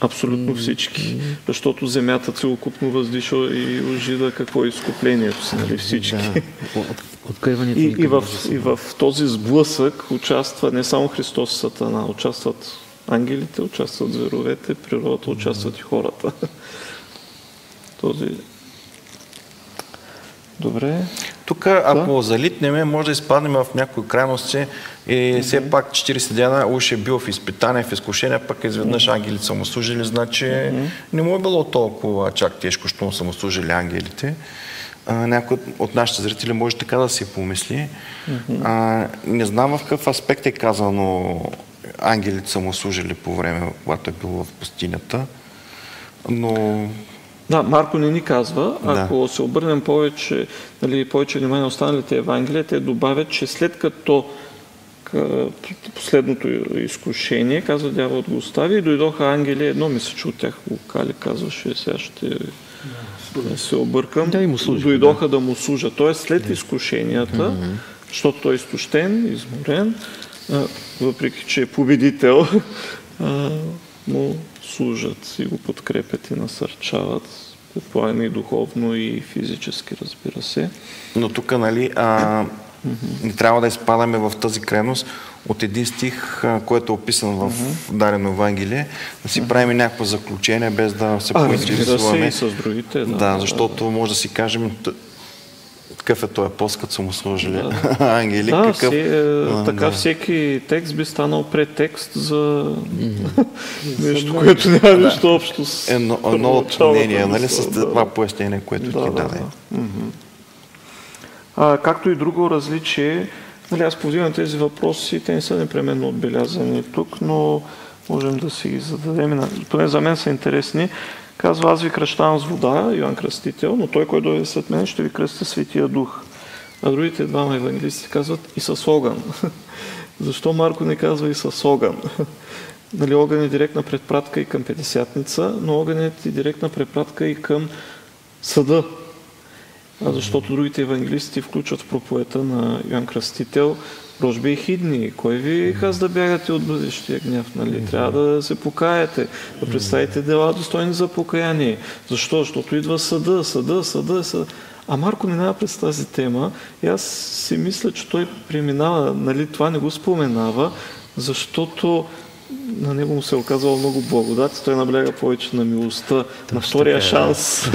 Абсолютно всички. Защото земята целокупно въздиша и ожида какво е изкуплението си, нали, всички. Да. И в този сблъсък участва не само Христос и Сатана, участват ангелите, участват зверовете, природата, участват и хората. Добре. Тук, ако залитнем, може да изпаднем в някои крайности и все пак 40 дена уж е бил в изпитание, в изкушение, пък изведнъж ангелите са му служили, значи не му е било толкова чак тежко, що му са му служили ангелите. Някой от нашите зрители може така да си помисли. Не знам в какъв аспект е казано ангелите са му служили по време, когато е било в пустинята, но... Да, Марко не ни казва. Ако се обърнем повече внимание на останалите евангелия, те добавят, че след като последното изкушение, казва, дяволът го остави и дойдоха ангели, едно мисля, че от тях Лука казваше, сега ще се объркам, дойдоха да му служат. Тоест след изкушенията, защото той е изтощен, изморен, въпреки че е победител, му служат и го подкрепят и насърчават, предполагаме и духовно, и физически, разбира се. Но тук, нали, не трябва да изпадаме в тази крайност от един стих, който е описан в дадено Евангелие, да си правим някакво заключение, без да се поинтересуваме. И с другите, защото може да си кажем какъв е този пост, като са му сложили ангели. Така всеки текст би станал претекст за нещо, което няма нищо общо с едно отклонение, нали, с това пояснение, което ти даде. Както и друго различие, нали, аз повдигам тези въпроси, те не са непременно отбелязани тук, но можем да си ги зададем. Поне за мен са интересни. Казва, аз ви кръщавам с вода, Йоан Кръстител, но той, който дойде след мен, ще ви кръсти Светия Дух. А другите двама евангелисти казват и с огън. Защо Марко не казва и с огън? Нали, огън е директна предпратка и към Петдесятница, но огънът е директна препратка и към съда. Защото другите евангелисти включват в проповедта на Йоан Кръстител рожби ехидни. Кой ви каза да бягате от бъдещия гняв? Нали? Трябва да се покаяте, да представите дела достойни за покаяние. Защо? Защото идва съда. А Марко минава през тази тема и аз си мисля, че той преминава, нали, това не го споменава, защото на него му се е оказало много благодат. Той набляга повече на милостта, на втория шанс,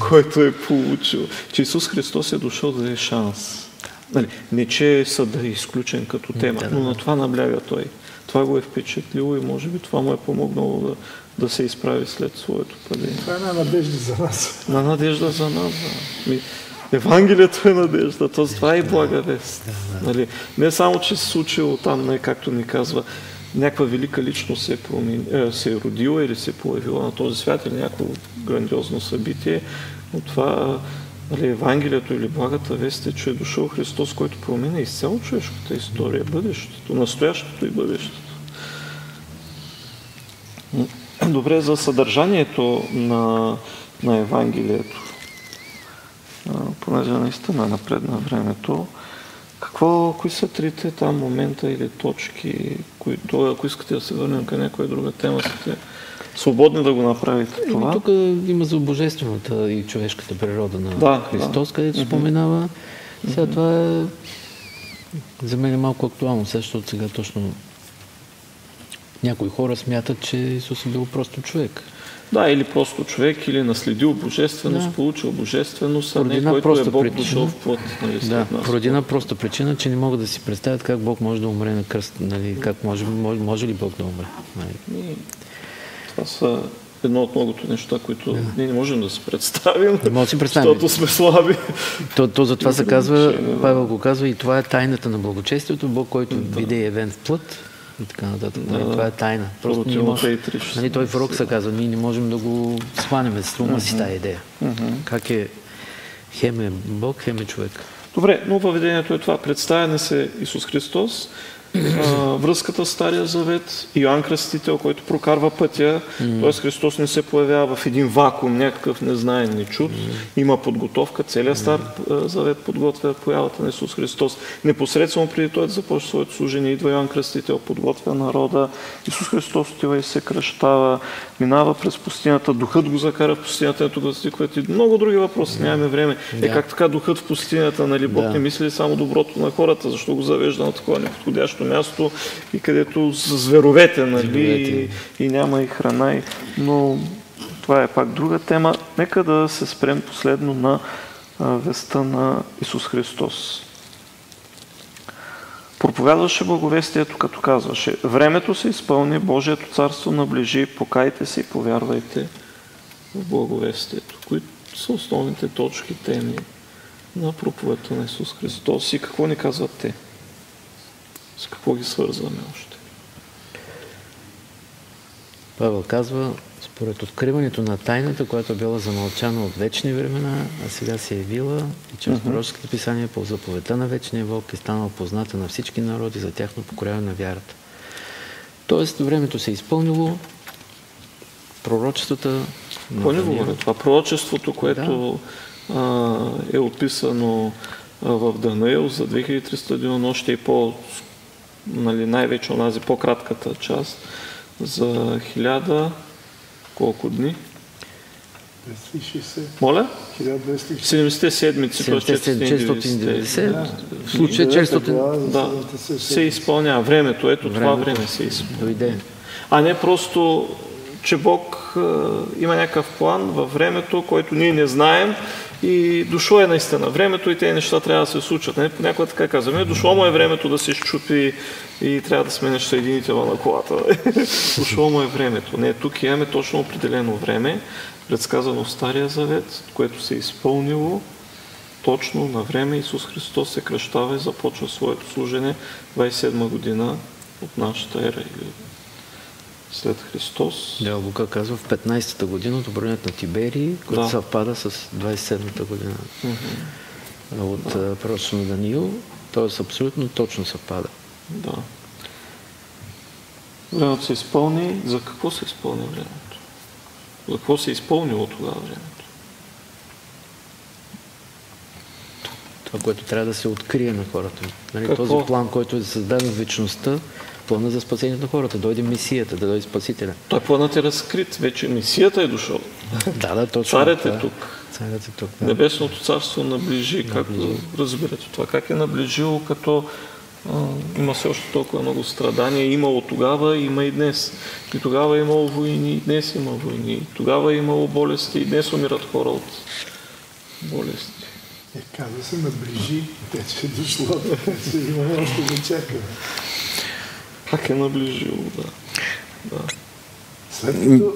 който е получил. Че Исус Христос е дошъл да даде шанс. Нали, не че съдът е изключен като тема, но на това набляга той. Това го е впечатлило и може би това му е помогнало да се изправи след своето падение. Това е една надежда за нас. Една надежда за нас, да. Евангелието е надежда, това е и блага вест. Нали, не само, че се случило там, не, както ни казва, някаква велика личност се е родила или се е появила на този свят или някакво грандиозно събитие, но това, нали, Евангелието или благата вест е, че е дошъл Христос, който променя изцяло човешката история, бъдещето, настоящето и бъдещето. Добре, за съдържанието на Евангелието, понеже наистина напредна времето, кои са трите там момента или точки, които, ако искате да се върнем към някоя друга тема, сте свободни да го направите това? Тук има за божествената и човешката природа на Христос, където споменава. Сега това е за мен е малко актуално, защото сега точно някои хора смятат, че Исус е бил просто човек. Да, или просто човек, или наследил божественост, получил божественост, а не който е Бог дошъл в плът. Нали, да, поради една проста причина, че не могат да си представят как Бог може да умре на кръст. Нали, как може ли Бог да умре? Нали. Това са едно от многото неща, които ние не можем да си представим, защото сме слаби. То затова се казва, Павел го казва, и това е тайната на благочестието, Бог, който биде явен в плът. И така нататък. Това е тайна. Просто ние може, нали, той в Рок се казва, ние не можем да го схванем с ума си тази идея. Как е хем е Бог, хем е човек. Добре, но въведението е това. Представяне се Исус Христос, връзката с Стария Завет, Йоан Кръстител, който прокарва пътя, т.е. Христос не се появява в един вакуум, някакъв незнаен нечут, има подготовка, целият Стар Завет подготвя появата на Исус Христос. Непосредствено преди той да започне своето служение, идва Йоан Кръстител, подготвя народа, Исус Христос отива и се кръщава, минава през пустинята, духът го закара в пустинята, ето го стикват и много други въпроси, нямаме време. Как така духът в пустинята, нали, Бог не мисли само доброто на хората, защо го завежда на такова неподходящо място и където с зверовете, нали, и няма и храна. Но това е пак друга тема. Нека да се спрем последно на веста на Исус Христос. Проповядваше благовестието, като казваше: времето се изпълни, Божието царство наближи, покайте се и повярвайте в благовестието. Кои са основните точки, теми на проповедта на Исус Христос и какво ни казват те? С какво ги свързваме още? Павел казва, според откриването на тайната, която е била замълчана от вечни времена, а сега се е явила и чрез пророческите писания по заповедта на вечния Бог е станала позната на всички народи за тяхно покоряване на вярата. Тоест, времето се е изпълнило, пророчествата... Какво не говоря? Това пророчеството, което е описано в Данаил за 2300 денонощия и нали, най-вече онази по-кратката част за 1000 колко дни? 260. Моля? 1260. 70 седмици плюс 490. В случая 400. Да, се изпълнява. Времето, ето това време се изпълнява. А не просто, че Бог има някакъв план във времето, който ние не знаем и дошло е наистина времето и тези неща трябва да се случат. Понякога така казваме, дошло му е времето да се счупи и трябва да сменеш съединителя на колата. Дошло му е времето. Не, тук имаме точно определено време, предсказано в Стария Завет, което се е изпълнило точно на време. Исус Христос се кръщава и започва своето служене 27 година от нашата ера или след Христос. Да, Лука казва в 15-та година от обрънят на Тиберий, който съвпада с 27-та година от пророчеството на Даниил. Т.е. абсолютно точно съвпада. Да. Времето се изпълни. За какво се изпълни времето? За какво се е изпълнило тогава времето? това, което трябва да се открие на хората. Нали, Какво? този план, който е създаден в вечността, плана за спасението на хората, дойде Месията, да дойде Спасителя. Той планът е разкрит, вече Месията е дошъл. Да, точно. Царят е тук. Царят е тук, да. Небесното царство наближи, както разбирате това. Как е наближило, като има все още толкова много страдания. Имало тогава, има и днес. И тогава е имало войни, и днес има войни. И тогава е имало болести, и днес умират хора от болести. Казва се наближи, вече е дошло, вече имаме още да чакаме. Как е наближило, да. След като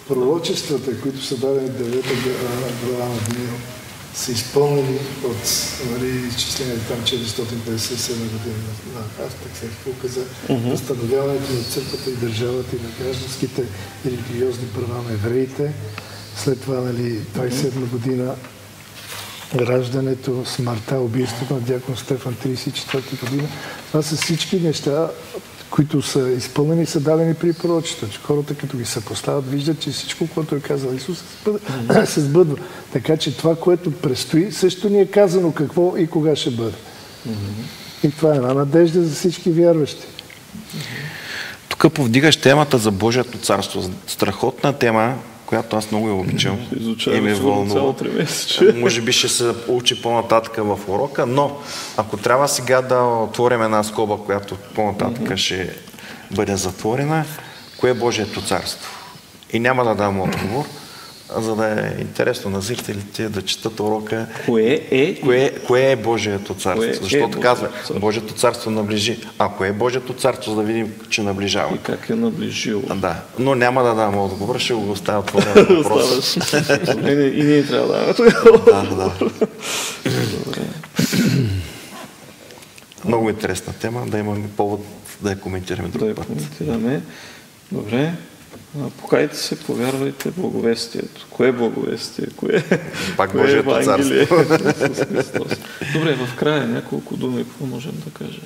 пророчествата, които са дадени в 9 глава на Даниил, са изпълнени от изчисленията там 457 години на Астаксерфука за възстановяването на църквата и държавата и на гражданските и религиозни права на евреите. След това 27 година раждането, смъртта, убийството на дякон Стефан 34 година. Това са всички неща, които са изпълнени и са дадени при пророчеството. Хората, като ги съпоставят, виждат, че всичко, което е казал Исус, се сбъдва. Така че това, което предстои, също ни е казано какво и кога ще бъде. И това е една надежда за всички вярващи. Тук повдигаш темата за Божието царство. Страхотна тема, която аз много я обичам и ме вълнува. Може би ще се учи по-нататък в урока, но ако трябва сега да отворим една скоба, която по-нататък ще бъде затворена, кое е Божието царство? И няма да дам отговор, за да е интересно на зрителите да четат урока. Кое е Божието царство? Защото казва, Божието царство наближи. А кое е Божието царство, за да видим, че наближава? И как е наближило. Да, но няма да дам отговор, ще го оставя отворен въпрос. И ние трябва да даме. Да. Много интересна тема, да имаме повод да я коментираме друг път. Добре. Покайте се, повярвайте благовестието. Кое е благовестие? Пак Божието царство. Добре, в края няколко думи, какво можем да кажем?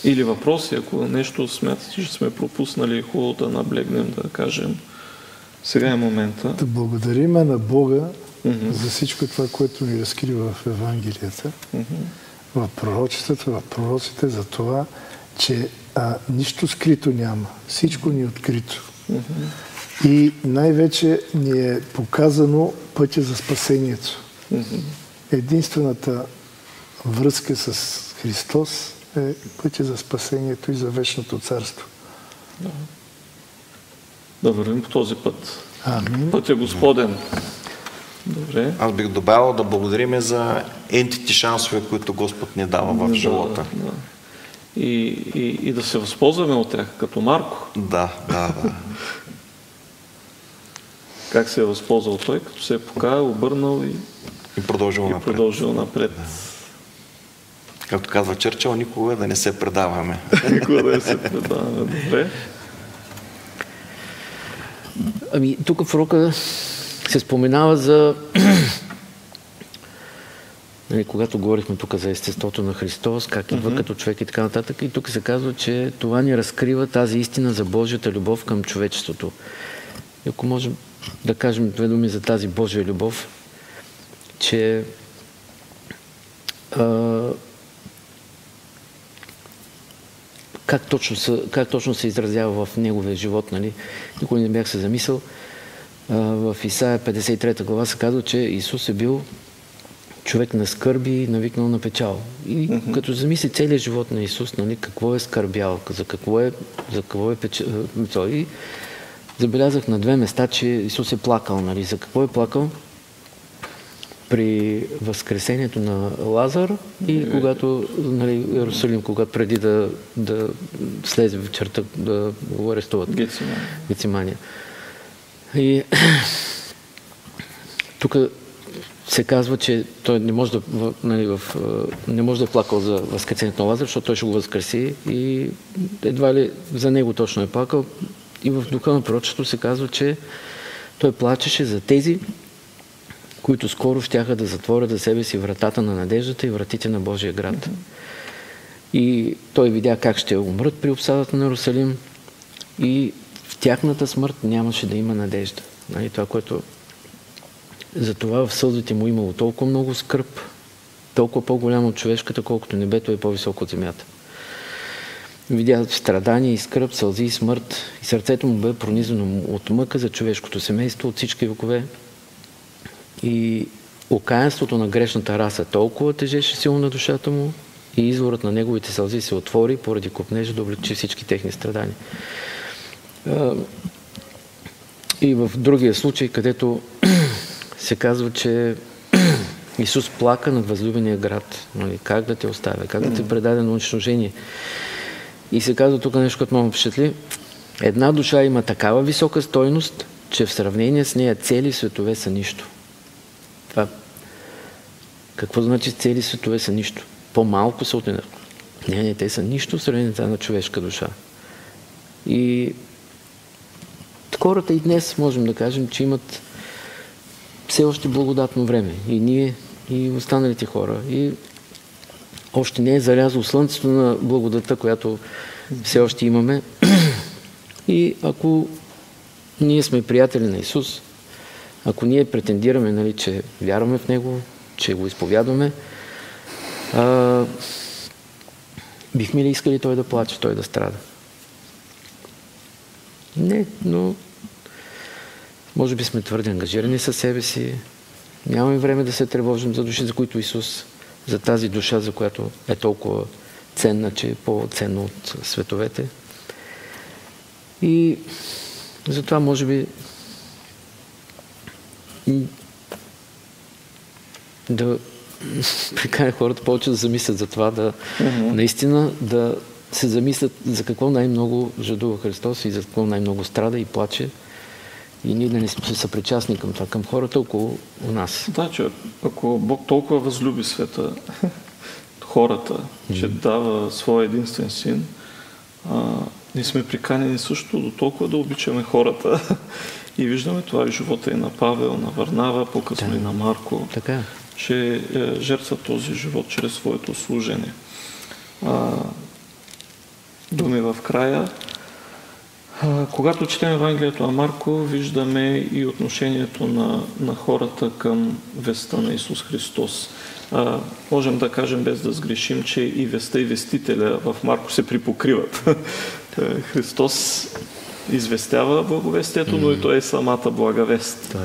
Или въпроси, ако нещо смятате, че сме пропуснали, хубаво да наблегнем, да кажем. Сега е момента. Да благодариме на Бога за всичко това, което ни разкрива в Евангелията, в пророчествата, в пророците, за това, че нищо скрито няма. Всичко ни е открито. И най-вече ни е показано пътя за спасението. Единствената връзка с Христос е пътя за спасението и за вечното царство. Да вървим по този път. Амин. Път е Господен. Добре. Аз бих добавил да благодариме за ентите шансове, които Господ ни дава в живота. Да. И да се възползваме от тях, като Марко. Да. Как се е възползвал той, като се е покаял, обърнал и продължил напред. Да. Както казва Чърчил, никога да не се предаваме. Никога да не се предаваме. Добре. Ами, тук в урока се споменава за... когато говорихме тук за естеството на Христос, как идва като човек и така нататък, и тук се казва, че това ни разкрива тази истина за Божията любов към човечеството. И ако можем да кажем две думи за тази Божия любов, че как точно се изразява в неговия живот, нали? Никой не бях се замисъл. В Исаия 53 глава се казва, че Исус е бил човек на скърби, навикнал на печал. И като замисли целият живот на Исус, нали, какво е скърбял, за какво е печал. И забелязах на две места, че Исус е плакал. Нали. За какво е плакал? При възкресението на Лазар и когато, нали, Иерусалим, когато преди да слезе вечерта, да го арестуват. Гецимания. И тук се казва, че той не може да е плакал за възкресението на Лазар, защото той ще го възкреси и едва ли за него точно е плакал. И в духа на пророчеството се казва, че той плачеше за тези, които скоро щяха да затворят за себе си вратата на надеждата и вратите на Божия град. И той видя как ще умрат при обсадата на Иерусалим и в тяхната смърт нямаше да има надежда. Нали, това, което затова в сълзите му имало толкова много скръб, толкова по-голяма от човешката, колкото небето е по-високо от земята. Видя страдания и скръб, сълзи и смърт, и сърцето му бе пронизано от мъка за човешкото семейство от всички векове. И окаянството на грешната раса толкова тежеше силно на душата му, и изворът на неговите сълзи се отвори поради копнежа да облегчи всички техни страдания. И в другия случай, където се казва, че Исус плака над възлюбения град. Как да те оставя, как да те предаде на унищожение. И се казва тук нещо, което много ме впечатли. Една душа има такава висока стойност, че в сравнение с нея цели светове са нищо. Това какво значи цели светове са нищо? По-малко са от една. Не, те са нищо в сравнение на човешка душа. И хората и днес можем да кажем, че имат все още благодатно време. И ние, и останалите хора. И още не е залязло слънцето на благодата, която все още имаме. И ако ние сме приятели на Исус, ако ние претендираме, нали, че вярваме в Него, че го изповядваме, бихме ли искали Той да плаче, Той да страда? Не, но може би сме твърде ангажирани със себе си, нямаме време да се тревожим за души, за които Исус, за тази душа, за която е толкова ценна, че е по-ценна от световете. И затова може би да приканя хората повече да замислят за това, да наистина да се замислят за какво най-много жадува Христос и за какво най-много страда и плаче. И ние да не сме съпричастни към това, към хората около нас. Да, че ако Бог толкова възлюби света, хората, че дава своя единствен син, ние сме приканени също до толкова да обичаме хората. И виждаме това и живота и на Павел, на Варнава, по-късно и на Марко, че жертва този живот чрез своето служене. Думи в края. Когато четем Евангелието на Марко, виждаме и отношението на хората към веста на Исус Христос. Можем да кажем, без да сгрешим, че и веста и вестителя в Марко се припокриват. Христос известява благовестието, но и той е самата благовест.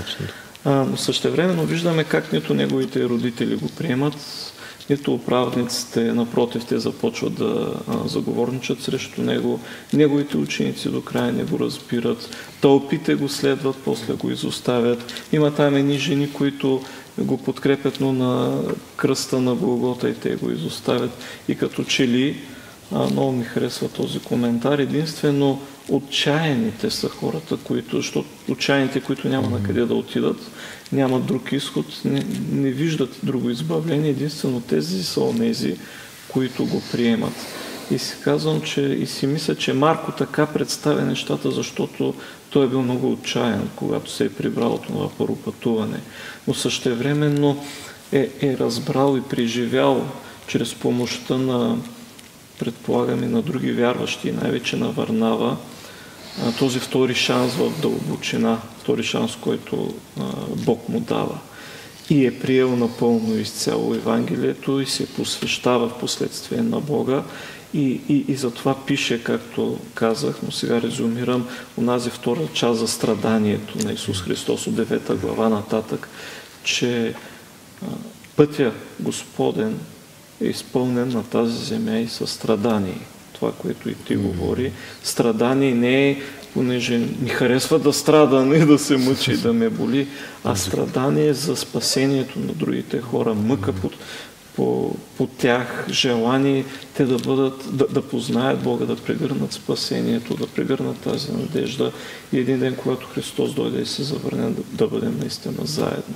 Но същевременно виждаме как нито неговите родители го приемат, нито управниците, напротив, те започват да заговорничат срещу него. Неговите ученици до края не го разбират. Тълпите го следват, после го изоставят. Има там едни жени, които го подкрепят, но на кръста на Голгота и те го изоставят. И като че ли, много ми харесва този коментар, единствено отчаяните са хората, защото отчаяните, които няма на къде да отидат, нямат друг изход, не виждат друго избавление, единствено тези са онези, които го приемат. И си казвам, и си мисля, че Марко така представя нещата, защото той е бил много отчаян, когато се е прибрал от това първо пътуване. Но същевременно е разбрал и преживял чрез помощта на, предполагаме, на други вярващи, най-вече на Варнава, този втори шанс в дълбочина, втори шанс, който Бог му дава. И е приел напълно изцяло Евангелието и се посвещава в последствие на Бога. И затова пише, както казах, но сега резюмирам, онази втора част за страданието на Исус Христос от 9 глава нататък, че пътя Господен е изпълнен на тази земя и със страдание. Това, което и ти говори. Страдание не е, понеже ми харесва да страда, не да се мъчи и да ме боли, а страдание за спасението на другите хора, мъка по тях, желание те да познаят Бога, да прегърнат спасението, да прегърнат тази надежда и един ден, когато Христос дойде и се завърне, да бъдем наистина заедно.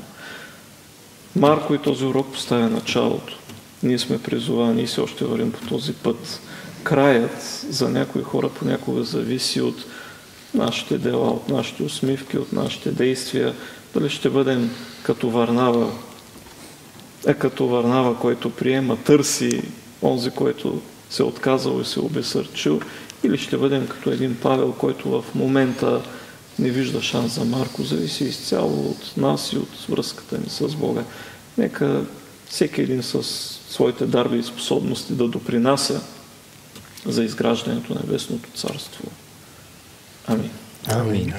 Марко и този урок поставя началото. Ние сме призовани и все още вървим по този път. Краят за някои хора понякога зависи от нашите дела, от нашите усмивки, от нашите действия. Дали ще бъдем като Варнава, който приема, търси онзи, който се отказал и се обесърчил, или ще бъдем като един Павел, който в момента не вижда шанс за Марко. Зависи изцяло от нас и от връзката ни с Бога. Нека всеки един с своите дарби и способности да допринася за изграждането на Небесното царство. Амин. Амин.